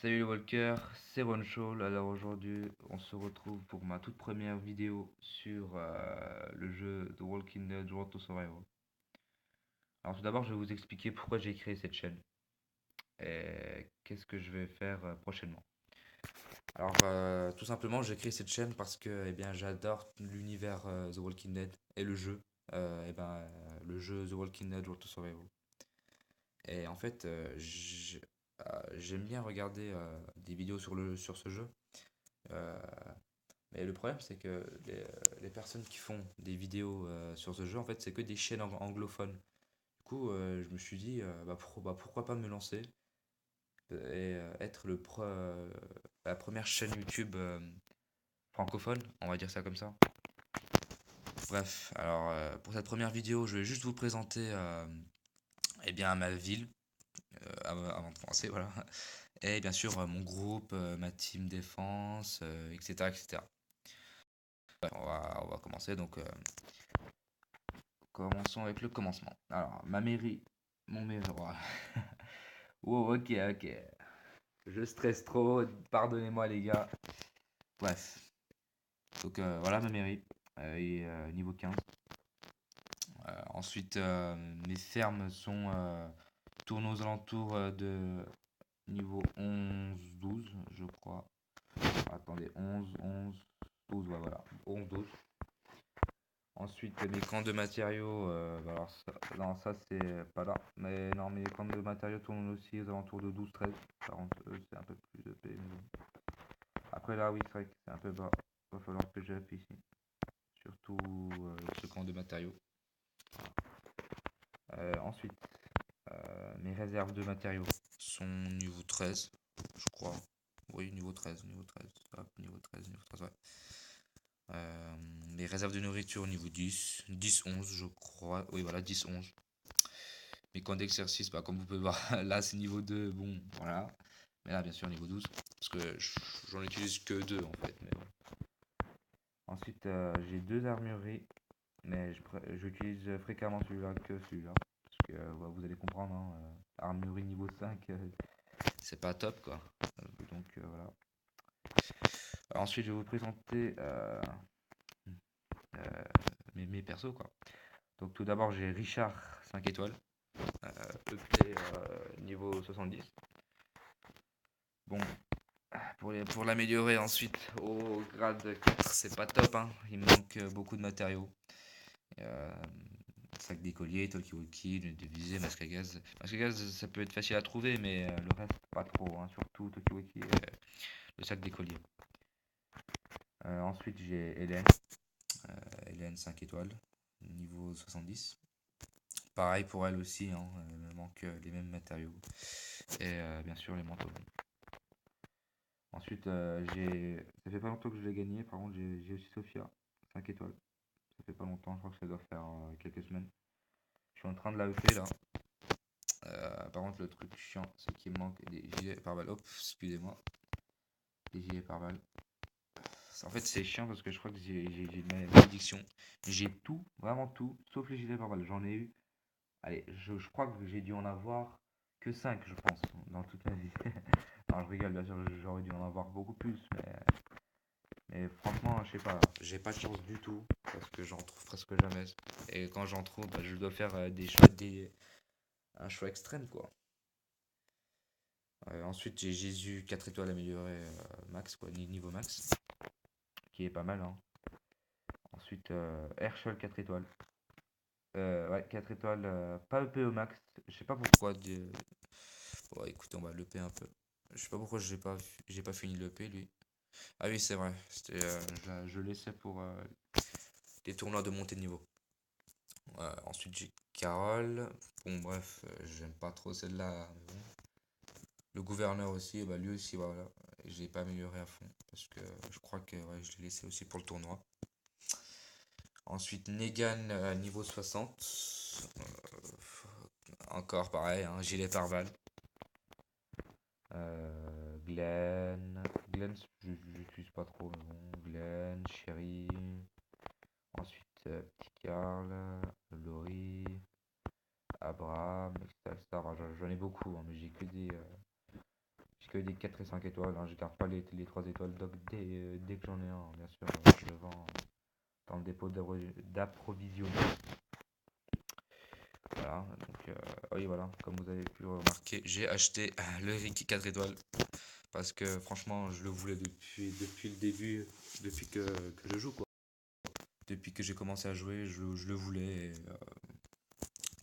Salut les walkers, c'est Ron Shaw. Alors aujourd'hui, on se retrouve pour ma toute première vidéo sur le jeu The Walking Dead Road to Survival. Alors tout d'abord, je vais vous expliquer pourquoi j'ai créé cette chaîne et qu'est-ce que je vais faire prochainement. Alors tout simplement, j'ai créé cette chaîne parce que j'adore l'univers The Walking Dead et le jeu, le jeu The Walking Dead Road to Survival. Et en fait, j'aime bien regarder des vidéos sur ce jeu. Euh, Mais le problème, c'est que les personnes qui font des vidéos sur ce jeu, en fait, c'est que des chaînes anglophones. Du coup, je me suis dit, pourquoi pas me lancer et être la première chaîne YouTube francophone, on va dire ça comme ça. Bref, alors pour cette première vidéo, je vais juste vous présenter ma ville, avant de commencer, voilà. Et bien sûr, mon groupe, ma team défense, etc., etc. On va commencer donc. Commençons avec le commencement. Alors, ma mairie. Mon mairie. Voilà. Wow, ok, ok. Je stresse trop. Pardonnez-moi, les gars. Bref. Donc, voilà ma mairie. Niveau 15. Ensuite, mes fermes tournent aux alentours de niveau 11-12, je crois. Attendez, 11-12, ouais, voilà. 11-12. Ensuite, mes camps de matériaux, non, ça c'est pas là. Mais non, mes camps de matériaux tournent aussi aux alentours de 12-13. Par contre, eux, c'est un peu plus de mais bon. Après, là, oui, c'est vrai que c'est un peu bas. Il va falloir que j'aille ici. Surtout ce camp de matériaux. Ensuite, mes réserves de matériaux sont niveau 13, je crois. Oui, niveau 13, niveau 13. Hop, niveau 13, niveau 13, ouais. Les réserves de nourriture au niveau 10, 10-11 je crois. Oui voilà, 10-11. Mes camps d'exercice, bah, comme vous pouvez voir, là c'est niveau 2, bon voilà. Mais là bien sûr niveau 12, parce que j'en utilise que 2 en fait. Mais bon. Ensuite j'ai deux armureries, mais j'utilise fréquemment celui-là que celui-là. Parce que vous allez comprendre, hein, armurerie niveau 5, c'est pas top quoi. Donc voilà. Ensuite je vais vous présenter euh, mes persos quoi. Donc tout d'abord j'ai Richard 5 étoiles, EP niveau 70. Bon, pour l'améliorer ensuite au grade 4, c'est pas top, hein. Il me manque beaucoup de matériaux. Euh, Sac d'écolier, talkie-walkie, lunettes de visée, masque à gaz. Masque à gaz, ça peut être facile à trouver, mais le reste, pas trop, hein. Surtout talkie-walkie et le sac d'écolier. Ensuite, j'ai Hélène. Hélène 5 étoiles, niveau 70. Pareil pour elle aussi, hein, il me manque les mêmes matériaux. Et bien sûr les manteaux. Ensuite, ça fait pas longtemps que je l'ai gagné. Par contre, j'ai aussi Sophia, 5 étoiles. Ça fait pas longtemps, je crois que ça doit faire quelques semaines. Je suis en train de la upper là. Par contre, le truc chiant, c'est qu'il me manque des gilets pare-balles. Hop, excusez-moi. Des gilets pare-balles. En fait, c'est chiant parce que je crois que j'ai une malédiction. J'ai tout, vraiment tout, sauf les gilets pare-balles. J'en ai eu. Allez, je crois que j'ai dû en avoir que 5 je pense, dans toute ma vie. Non, je rigole, bien sûr, j'aurais dû en avoir beaucoup plus, mais franchement, je sais pas, j'ai pas de chance du tout, parce que j'en trouve presque jamais. Et quand j'en trouve, bah, je dois faire un choix extrême, quoi. Ensuite, j'ai Jésus 4 étoiles amélioré max, quoi, niveau max, qui est pas mal, hein. Ensuite, Herschel 4 étoiles. Ouais, 4 étoiles, pas EP au max, je sais pas pourquoi. Bon, écoutez, on va l'EP un peu. Je sais pas pourquoi j'ai pas fini l'EP, lui. Ah oui, c'est vrai, je laissais pour les tournois de montée de niveau. Ensuite, j'ai Carole. Bon, bref, j'aime pas trop celle-là. Mais bon. Le gouverneur aussi, bah, lui aussi, voilà. Je l'ai pas amélioré à fond. Parce que je crois que ouais, je l'ai laissé aussi pour le tournoi. Ensuite, Negan, niveau 60. Encore pareil, hein, gilet pare-balles. Glenn, j'utilise pas trop, mais bon. Glenn, Chéri. Ensuite, Petit Carl, Laurie, Abraham, etc. Enfin, j'en ai beaucoup, hein, mais que des 4 et 5 étoiles, hein. Je garde pas les 3 étoiles. Donc dès que j'en ai un, bien sûr, je le vends dans le dépôt d'approvisionnement. Voilà, donc oui, voilà, comme vous avez pu remarquer, j'ai acheté le Ricky 4 étoiles parce que franchement, je le voulais depuis le début, depuis que je joue, quoi. Depuis que j'ai commencé à jouer, je le voulais et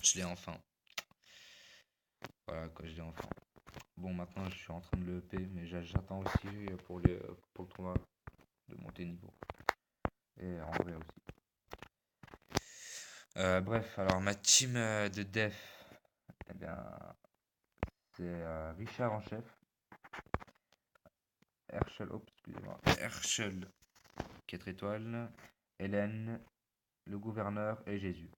je l'ai enfin. Voilà, quoi, je l'ai enfin. Bon, maintenant, je suis en train de le EP, mais j'attends aussi pour le tournoi de monter niveau. Et en vrai aussi. Bref, alors ma team de def, eh bien, c'est Richard en chef, Herschel, oh, excusez-moi, Herschel 4 étoiles, Hélène, le gouverneur et Jésus.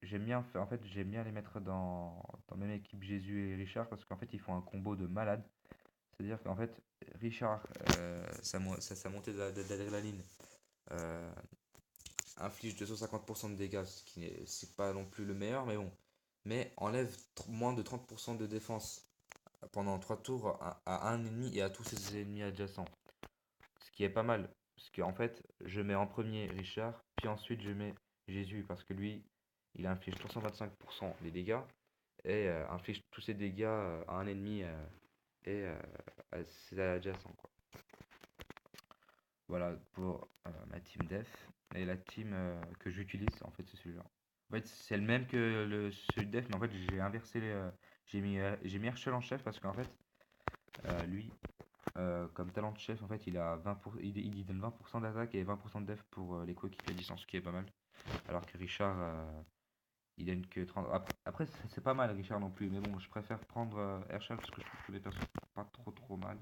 J'aime bien, en fait, j'aime bien les mettre dans la même équipe Jésus et Richard parce qu'en fait, ils font un combo de malade. C'est-à-dire qu'en fait, Richard, sa montée d'adrénaline euh, inflige 250% de dégâts, ce qui c'est pas non plus le meilleur, mais bon. Mais enlève moins de 30% de défense pendant 3 tours à un ennemi et à tous ses ennemis adjacents. Ce qui est pas mal. Parce qu'en fait, je mets en premier Richard, puis ensuite je mets Jésus, parce que lui, il inflige 325% des dégâts et inflige tous ses dégâts à un ennemi et à ses adjacents, quoi. Voilà pour ma team def. Et la team que j'utilise, en fait, c'est celui-là. En fait, c'est le même que celui de def, mais en fait, j'ai inversé j'ai mis Herschel en chef parce qu'en fait, lui, comme talent de chef, en fait, il a 20 il donne 20% d'attaque et 20% de def pour les coéquipiers à distance, ce qui est pas mal. Alors que Richard, il donne que 30. Après, c'est pas mal Richard non plus, mais bon, je préfère prendre Herschel parce que je trouve que les persos sont pas trop mal.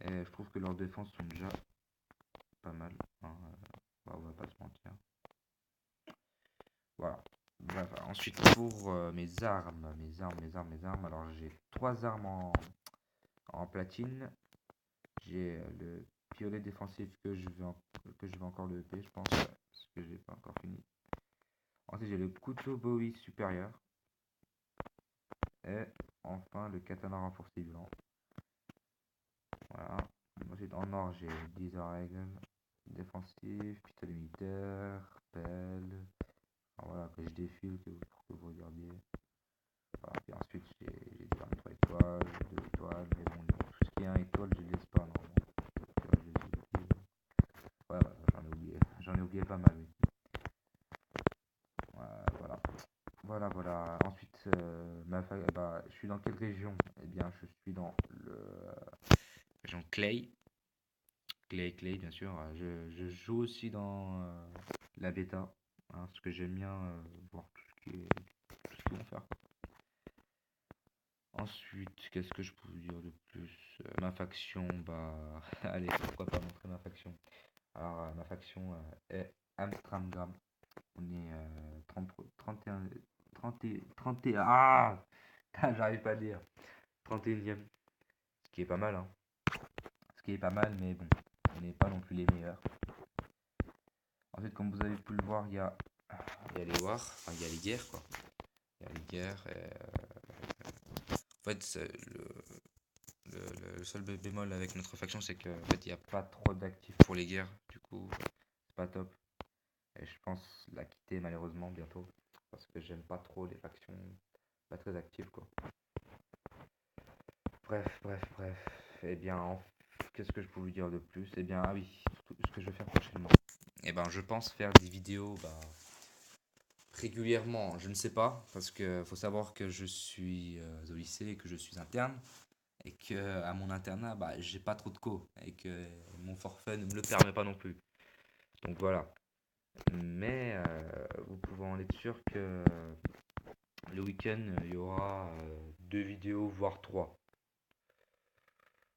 Et je trouve que leurs défenses sont déjà pas mal, hein, on va pas se mentir. Voilà. Bref, ensuite pour mes armes. Alors j'ai trois armes en platine. J'ai le piolet défensif que je vais encore le EP, je pense, parce que j'ai pas encore fini. Ensuite, j'ai le couteau Bowie supérieur. Et enfin, le katana renforcé blanc. Voilà. Ensuite, en or, j'ai 10 règles défensif, pistolet militaire, pelle. Alors voilà, que je défile pour que vous regardiez. Voilà. Puis ensuite, j'ai des armes 3 étoiles, 2 étoiles, mais bon, tout ce qui est 1 étoile, je ne les laisse pas normalement. Ouais, ouais, j'en ai oublié pas mal, oui. Voilà. Voilà. Ensuite, je suis dans quelle région? Eh bien, je suis dans région Clay. Clay, bien sûr. Je joue aussi dans la bêta, hein, parce que j'aime bien voir tout ce qu'ils vont faire. Ensuite, qu'est-ce que je peux vous dire de plus? Ma faction, bah, allez, pourquoi pas montrer ma faction? Alors, ma faction est Amstramgram. On est 31, 31, ah! J'arrive pas à dire. 31e. Ce qui est pas mal, hein. Ce qui est pas mal, mais bon, on n'est pas non plus les meilleurs. Ensuite, comme vous avez pu le voir, il y a les wars, enfin, il y a les guerres, quoi. Il y a les guerres. En fait, le seul bémol avec notre faction, c'est qu'en fait, il n'y a pas trop d'actifs pour les guerres. Du coup, c'est pas top. Et je pense la quitter malheureusement bientôt. Parce que j'aime pas trop les factions pas très actives, quoi. Bref. Eh bien, qu'est-ce que je peux vous dire de plus? Eh bien, ah oui, ce que je vais faire prochainement. Eh ben, je pense faire des vidéos régulièrement, je ne sais pas, parce que faut savoir que je suis au lycée et que je suis interne, et que à mon internat, j'ai pas trop de co, et que mon forfait ne me le permet pas non plus. Donc voilà. Mais vous pouvez en être sûr que le week-end, il y aura deux vidéos, voire trois.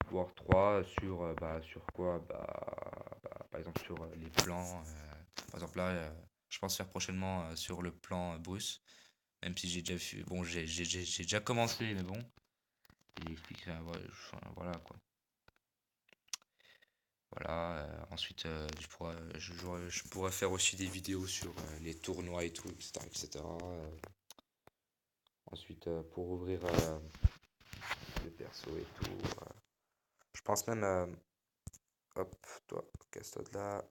Voire trois sur quoi? Par exemple sur les plans. Par exemple là, je pense faire prochainement sur le plan Bruce. Même si j'ai déjà fait, bon, j'ai déjà commencé, mais bon, j'explique, voilà quoi. Voilà, ensuite, je pourrais faire aussi des vidéos sur les tournois et tout, etc. Ensuite, pour ouvrir le perso et tout, je pense même, hop, toi, casse-toi de là.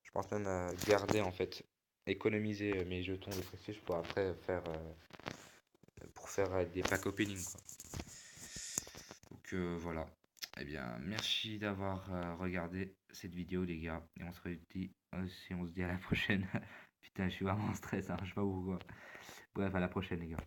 Je pense même garder en fait, économiser mes jetons de prestige pour après faire, pour faire des pack opening, quoi. Donc voilà. Eh bien, merci d'avoir regardé cette vidéo, les gars. Et on se redit, si on se dit à la prochaine. Putain, je suis vraiment en stress, hein, je sais pas pourquoi. Bref, à la prochaine, les gars.